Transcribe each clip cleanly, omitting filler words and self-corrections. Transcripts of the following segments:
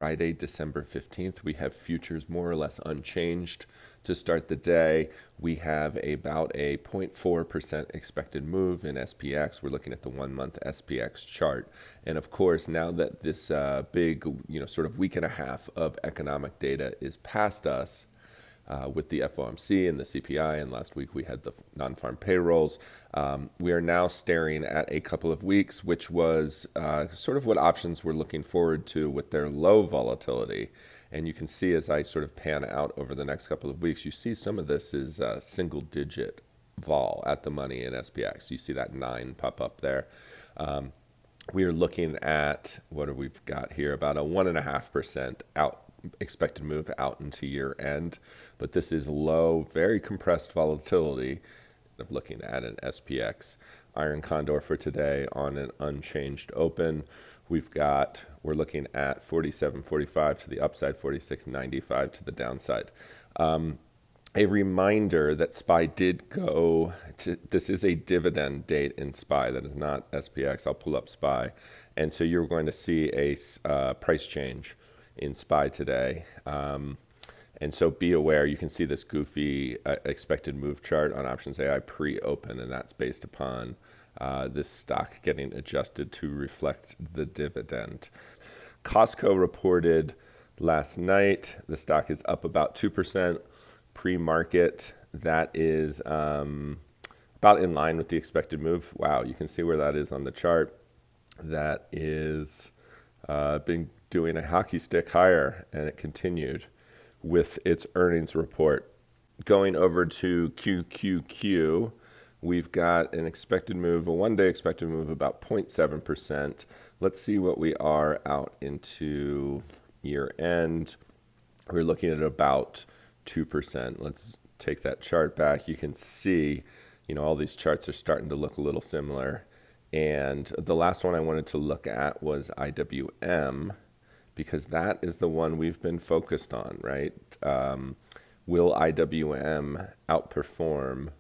Friday, December 15th. We have futures more or less unchanged to start the day. We have about a 0.4% expected move in SPX. We're looking at the 1-month SPX chart. And of course, now that this big, sort of week and a half of economic data is past us, with the FOMC and the CPI, and last week we had the non-farm payrolls. We are now staring at a couple of weeks, which was sort of what options were looking forward to with their low volatility. And you can see as I sort of pan out over the next couple of weeks, you see some of this is single-digit vol at the money in SPX. You see that 9 pop up there. We are looking at, what have we got here, about a 1.5% out expected move out into year end, but this is low, very compressed volatility of looking at an SPX iron condor for today on an unchanged open. We're looking at 47.45 to the upside, 46.95 to the downside. A reminder that SPY did go to, this is a dividend date in SPY, that is not SPX. I'll pull up SPY. And so you're going to see a price change in SPY today. And so be aware, you can see this goofy expected move chart on Options AI pre-open, and that's based upon this stock getting adjusted to reflect the dividend. Costco reported last night. The stock is up about 2% pre-market. That is about in line with the expected move. Wow, you can see where that is on the chart. That is been doing a hockey stick higher, and it continued with its earnings report. Going over to QQQ, we've got an expected move, a one-day expected move about 0.7%. Let's see what we are out into year end. We're looking at about 2%. Let's take that chart back. You can see, all these charts are starting to look a little similar. And the last one I wanted to look at was IWM, because that is the one we've been focused on, right? Will IWM outperform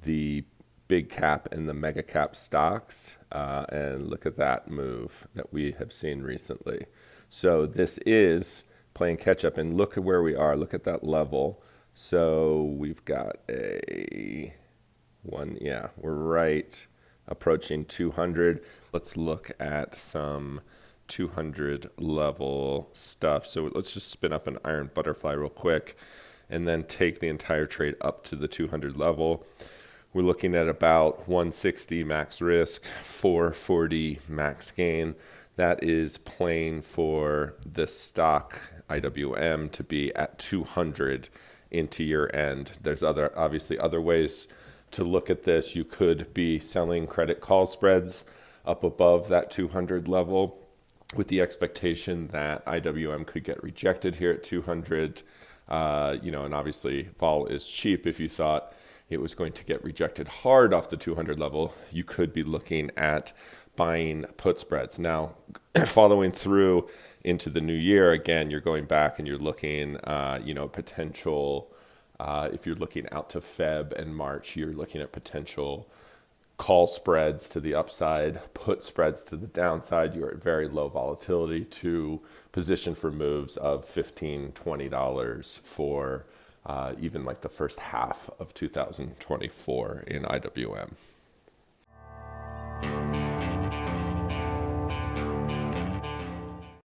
the big cap and the mega cap stocks? And look at that move that we have seen recently. So this is playing catch up, and look at where we are. Look at that level. So we've got we're right approaching 200. Let's look at some 200 level stuff. So let's just spin up an iron butterfly real quick and then take the entire trade up to the 200 level. We're looking at about 160 max risk, 440 max gain. That is playing for this stock IWM to be at 200 into year end. There's obviously other ways to look at this. You could be selling credit call spreads up above that 200 level with the expectation that IWM could get rejected here at 200. And obviously vol is cheap. If you thought it was going to get rejected hard off the 200 level, you could be looking at buying put spreads. Now, following through into the new year, again, you're going back and you're looking, potential, if you're looking out to Feb and March, you're looking at potential call spreads to the upside, put spreads to the downside. You're at very low volatility to position for moves of $15, $20 for even like the first half of 2024 in IWM.